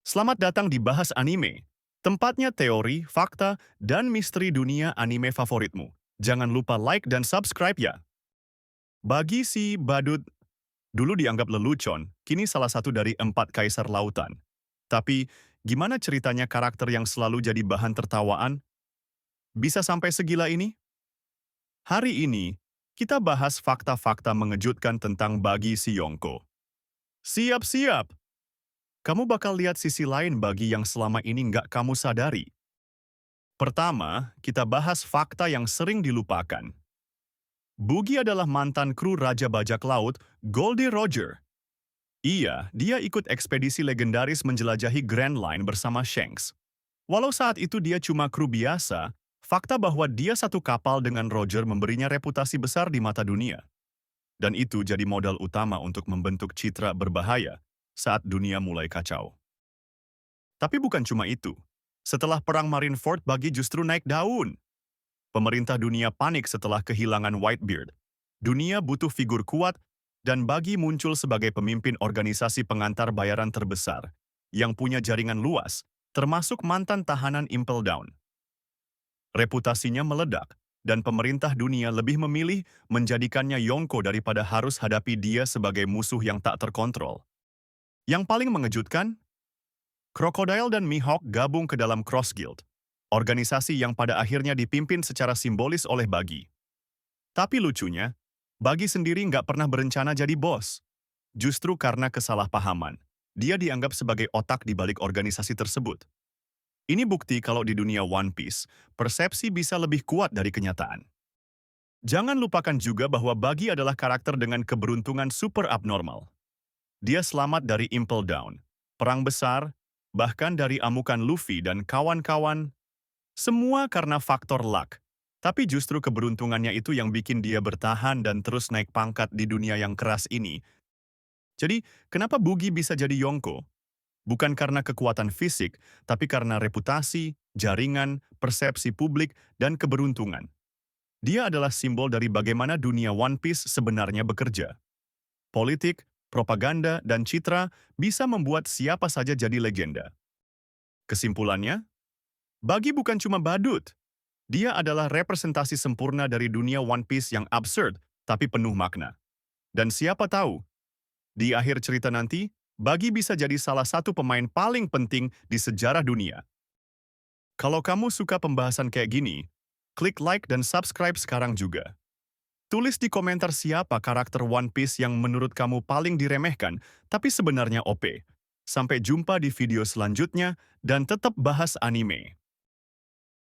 Selamat datang di Bahas Anime, tempatnya teori, fakta, dan misteri dunia anime favoritmu. Jangan lupa like dan subscribe ya. Bagi si badut, dulu dianggap lelucon, kini salah satu dari 4 kaisar lautan. Tapi, gimana ceritanya karakter yang selalu jadi bahan tertawaan? Bisa sampai segila ini? Hari ini, kita bahas fakta-fakta mengejutkan tentang Bagi si Yonko. Siap-siap! Kamu bakal lihat sisi lain Bagi yang selama ini nggak kamu sadari. Pertama, kita bahas fakta yang sering dilupakan. Bugi adalah mantan kru Raja Bajak Laut, Goldie Roger. Iya, dia ikut ekspedisi legendaris menjelajahi Grand Line bersama Shanks. Walau saat itu dia cuma kru biasa, fakta bahwa dia satu kapal dengan Roger memberinya reputasi besar di mata dunia. Dan itu jadi modal utama untuk membentuk citra berbahaya saat dunia mulai kacau. Tapi bukan cuma itu. Setelah Perang Marineford Bagi justru naik daun. Pemerintah dunia panik setelah kehilangan Whitebeard. Dunia butuh figur kuat, dan Bagi muncul sebagai pemimpin organisasi pengantar bayaran terbesar, yang punya jaringan luas, termasuk mantan tahanan Impel Down. Reputasinya meledak, dan pemerintah dunia lebih memilih menjadikannya Yonko daripada harus hadapi dia sebagai musuh yang tak terkontrol. Yang paling mengejutkan, Crocodile dan Mihawk gabung ke dalam Cross Guild, organisasi yang pada akhirnya dipimpin secara simbolis oleh Bagi. Tapi lucunya, Bagi sendiri nggak pernah berencana jadi bos. Justru karena kesalahpahaman, dia dianggap sebagai otak di balik organisasi tersebut. Ini bukti kalau di dunia One Piece, persepsi bisa lebih kuat dari kenyataan. Jangan lupakan juga bahwa Bagi adalah karakter dengan keberuntungan super abnormal. Dia selamat dari Impel Down, perang besar, bahkan dari amukan Luffy dan kawan-kawan. Semua karena faktor luck. Tapi justru keberuntungannya itu yang bikin dia bertahan dan terus naik pangkat di dunia yang keras ini. Jadi, kenapa Bugi bisa jadi Yonko? Bukan karena kekuatan fisik, tapi karena reputasi, jaringan, persepsi publik, dan keberuntungan. Dia adalah simbol dari bagaimana dunia One Piece sebenarnya bekerja. Politik, propaganda, dan citra bisa membuat siapa saja jadi legenda. Kesimpulannya, Bagi bukan cuma badut. Dia adalah representasi sempurna dari dunia One Piece yang absurd, tapi penuh makna. Dan siapa tahu, di akhir cerita nanti, Bagi bisa jadi salah satu pemain paling penting di sejarah dunia. Kalau kamu suka pembahasan kayak gini, klik like dan subscribe sekarang juga. Tulis di komentar siapa karakter One Piece yang menurut kamu paling diremehkan, tapi sebenarnya OP. Sampai jumpa di video selanjutnya, dan tetap bahas anime.